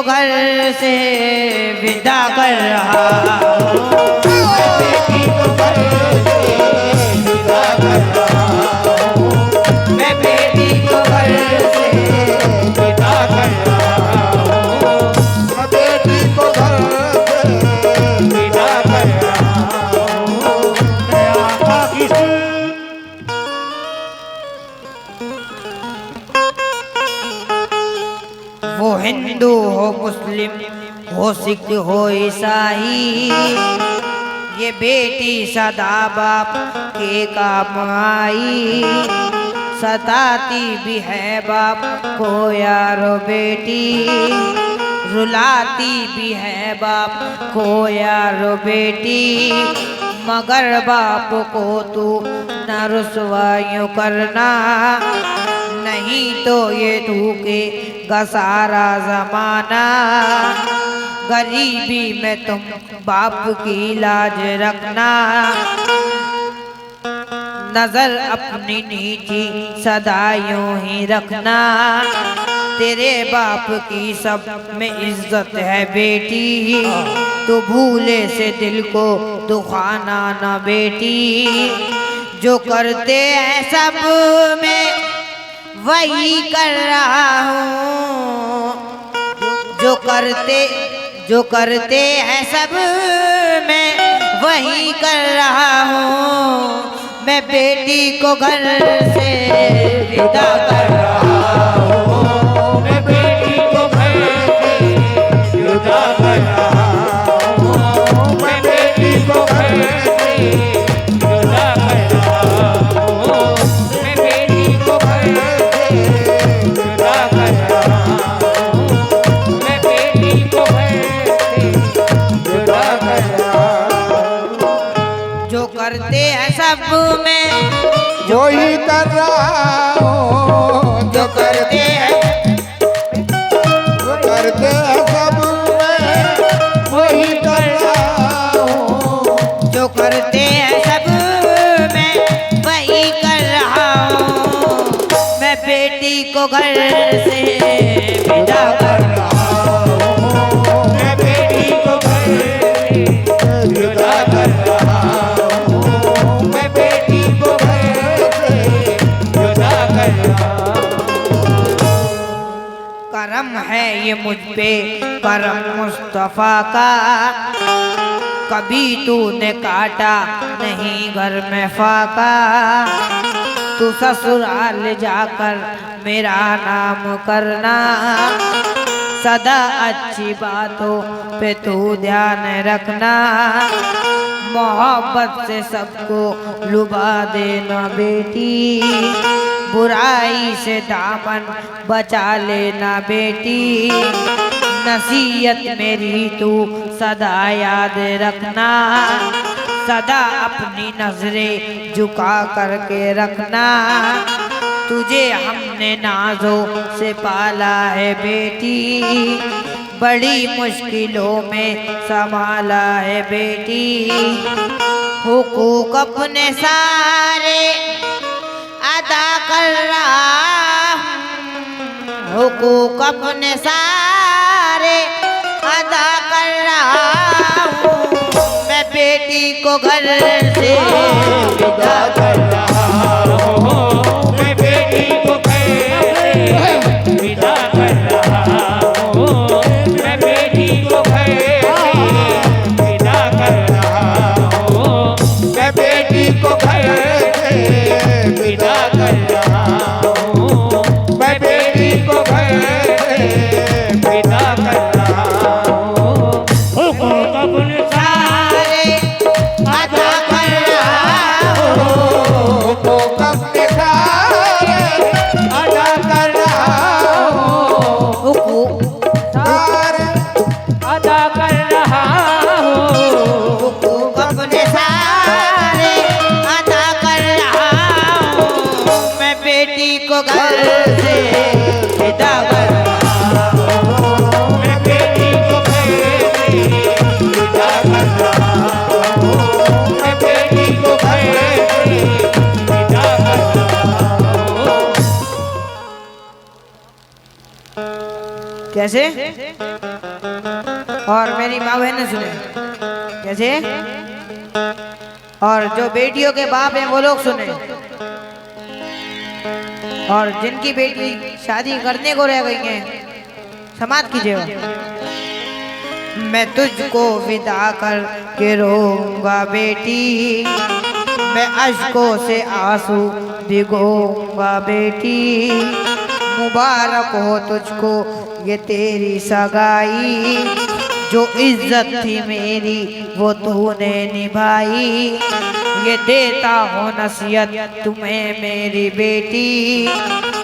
को घर से विदा कर रहा हूँ। मैं बेटी को घर से विदा कर रहा हूँ। मैं बेटी को घर से विदा कर रहा हूँ। मैं बेटी को घर से विदा कर रहा हूँ। मैं आका किस वो हिंदू हो मुस्लिम हो सिख हो ईसाई, ये बेटी सदा बाप के काम आई। सताती भी है बाप को यारो बेटी, रुलाती भी है बाप को यारो बेटी। मगर बाप को तू न रुसवायूं करना, नहीं तो ये धूकेगा सारा जमाना। गरीबी में तुम बाप की लाज रखना, नजर अपनी नीची सदा यूं ही रखना। तेरे बाप की सब में इज्जत है बेटी, तू भूले से दिल को दुखाना न बेटी। जो करते हैं सब में वही कर रहा हूँ, जो करते हैं सब मैं वही कर रहा हूँ। मैं बेटी को घर से विदा कर रहा हूँ। मैं बेटी को घर से विदा कर रहा हूँ। मैं बेटी को घर से विदा कर रहा हूँ। मैं बेटी को घर से विदा कर रहा हूँ। मैं बेटी को घर से विदा कर रहा हूँ। जो करते हैं सब में जो ही कर रहा हूँ। जो करते हैं सब में वही कर रहा हूँ। जो करते हैं सब मैं वही कर रहा हूँ। मैं बेटी को घर से विदा कर रहा हूँ। मैं बेटी को घर से विदा कर रहा हूँ। मैं बेटी को घर से विदा कर रहा हूँ। करम है ये मुझ पे करम मुस्तफा का, कभी तूने काटा नहीं घर में फाका। तू ससुराल जाकर मेरा नाम करना, सदा अच्छी बातों पे तू ध्यान रखना। मोहब्बत से सबको लुभा देना बेटी, बुराई से दामन बचा लेना बेटी। नसीहत मेरी तू सदा याद रखना, सदा अपनी नजरें झुका करके रखना। तुझे हमने नाजों से पाला है बेटी, बड़ी मुश्किलों में संभाला है बेटी। हुकूक अपने सारे अदा कर रहा हूँ, हुकूक अपने सारे अदा कर रहा हूँ। मैं बेटी को घर से विदा कर रहा हूँ। मैं बेटी को घर से विदा कर रहा हूँ। मैं बेटी को घर से विदा कर रहा हूँ। मैं बेटी को घर से विदा कर रहा हूँ। मैं बेटी को घर से विदा कर रहा हूँ। हुकूक अपने सारे अदा कर रहा हूँ। हुकूक अपने सारे अदा कर रहा हूँ। हुकूक सारे अदा कर रहा हूँ। हुकूक अपने सारे अदा कर रहा हूँ। मैं बेटी को घर से विदा कर रहा हूँ। मैं बेटी को घर से विदा कर रहा हूँ। मैं बेटी को घर से विदा कर रहा हूँ। कैसे? और मेरी माँ बहन सुने कैसे? और जो बेटियों के बाप हैं वो लोग सुने, और जिनकी बेटी शादी करने को रह गई हैं समाप्त कीजिएगा। मैं तुझको विदा कर के रोऊंगा बेटी, मैं अश्कों से आंसू भिगोऊंगा बेटी। मुबारक हो तुझको ये तेरी सगाई, जो इज्जत थी मेरी वो तूने निभाई। ये देता हो नसीहत तुम्हें मेरी बेटी,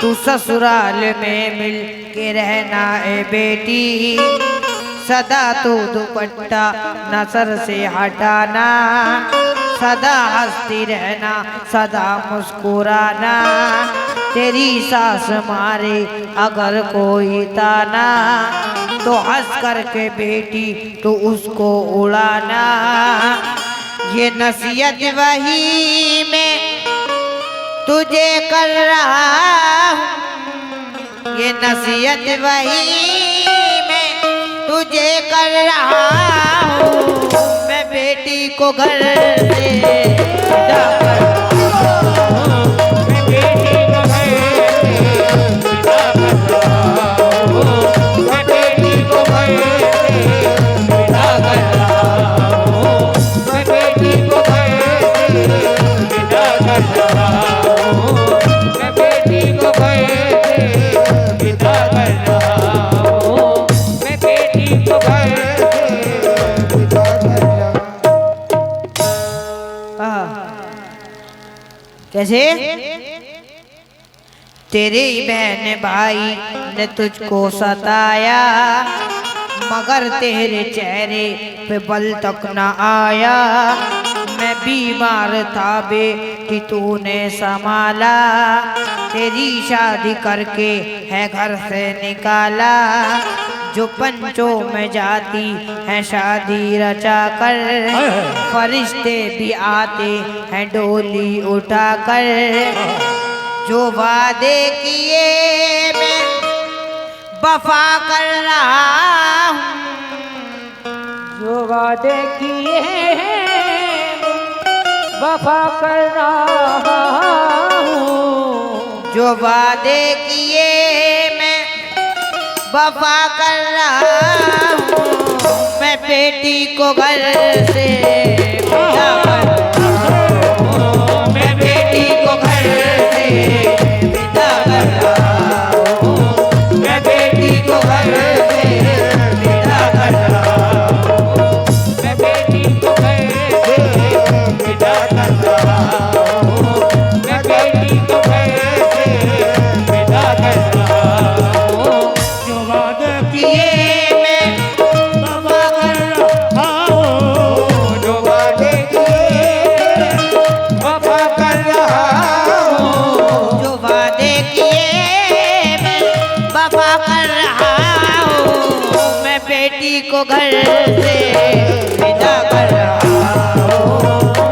तू ससुराल में मिल के रहना ए बेटी। सदा तू दुपट्टा न सर से हटाना, सदा हंसती रहना सदा मुस्कुराना। तेरी सास मारे अगर कोई ताना, तो हंस करके बेटी तो उसको उड़ाना। ये नसीहत वही मैं तुझे कर रहा हूँ, ये नसीहत वही मैं तुझे कर रहा हूँ। मैं बेटी को घर से विदा कर रहा हूँ, मैं बेटी को घर से विदा कर रहा हूँ, मैं बेटी को घर से विदा कर रहा हूँ, मैं बेटी को घर से विदा कर रहा हूँ, मैं बेटी को घर से विदा कर रहा हूँ, मैं बेटी को घर से विदा कर रहा हूँ। कैसे? तेरी बहन भाई ने तुझको सताया, मगर तेरे चेहरे पे बल तक न आया। मैं बीमार था बेटी तूने संभाला, तेरी शादी करके है घर से निकाला। जो पंचों में जाती है शादी रचा कर, फरिश्ते भी आते हैं डोली उठा कर। जो वादे किए मैं वफा कर रहा हूँ, जो वादे किए हैं वफा कर रहा हूँ, जो वादे किए मैं वफा कर रहा हूँ। मैं बेटी को घर से विदा कर रहा हूँ, मैं बेटी को घर से विदा कर रहा हूँ, मैं बेटी को घर से विदा कर रहा हूँ, मैं बेटी को घर से विदा कर रहा हूँ, मैं बेटी को घर से विदा कर रहा हूँ। जो वादे किए मैं वफा कर रहा हूँ, जो वादे किए वफा कर रहा हूँ, जो वादे किए मैं वफा कर रहा हूँ। मैं बेटी को घर से विदा कर रहा हूँ,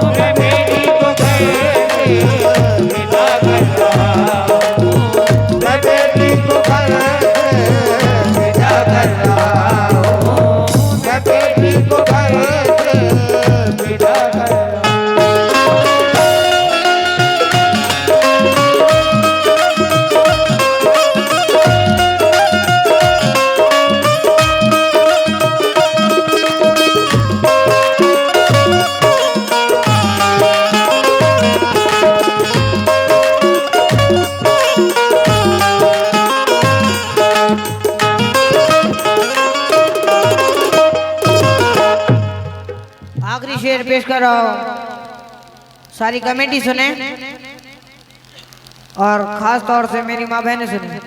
मैं बेटी को घर से विदा कर रहा हूँ, मैं बेटी को घर से विदा कर रहा हूँ, मैं बेटी को घर से विदा कर रहा हूँ। आखिरी शेर पेश कर रहा हूँ, सारी कमेटी सुने और खास तौर से मेरी माँ बहनें सुने,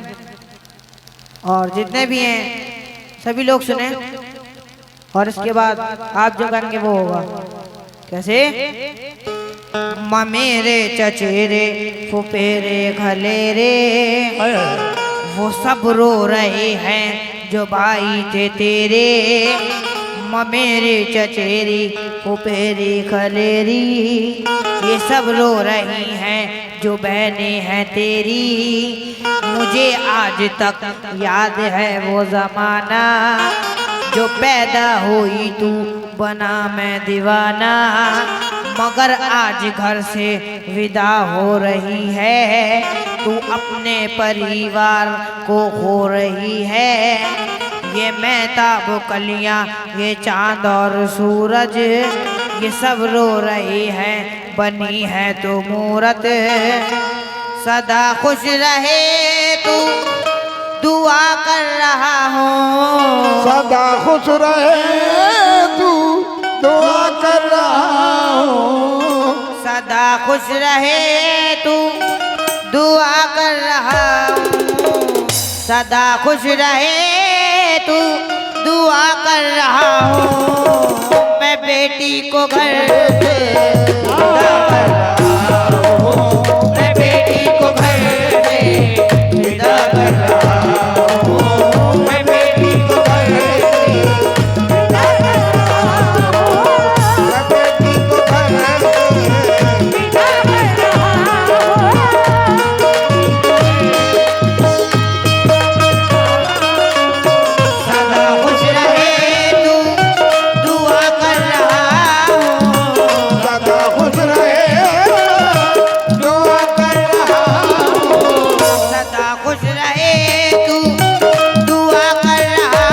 और जितने भी हैं सभी लोग सुने। और इसके बाद आप जो करेंगे वो होगा। कैसे? माँ मेरे चचेरे फुफेरे खलेरे, वो सब रो रहे हैं जो भाई थे तेरे। माँ मेरे चचेरी फुफेरी खलेरी, ये सब रो रही हैं जो बहनें हैं तेरी, मुझे आज तक याद है वो ज़माना, जो पैदा हुई तू बना मैं दीवाना। मगर आज घर से विदा हो रही है, तू अपने परिवार को खो रही है। ये महताब कलियां, ये चांद और सूरज, ये सब रो रही हैं, बनी है तो मूरत। सदा खुश रहे तू, दुआ कर रहा हूँ। सदा खुश रहे तू, दुआ कर रहा हूँ। सदा खुश रहे तू, दुआ कर रहा हूँ। सदा खुश रहे तू, दुआ कर रहा हूँ। मैं बेटी को घर से विदा कर रहा हूँ। मैं बेटी को घर से विदा कर रहा हूँ। मैं बेटी को घर से विदा कर रहा हूँ। मैं बेटी को घर से विदा कर रहा हूँ। सदा खुश रहे तू, दुआ कर रहा हूँ। सदा खुश रहे, दुआ कर रहा हूँ। सदा खुश रहे तू, दुआ कर रहा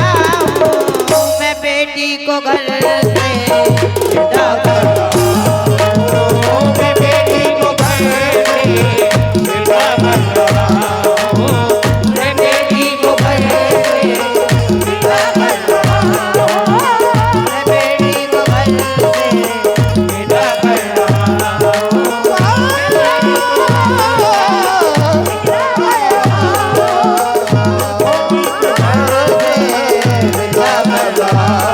हूँ। मैं बेटी को घर से विदा कर रहा हूँ। मैं बेटी को घर से विदा कर रहा हूँ। मैं बेटी को घर से विदा कर रहा हूँ। मैं बेटी को घर से विदा कर रहा हूँ।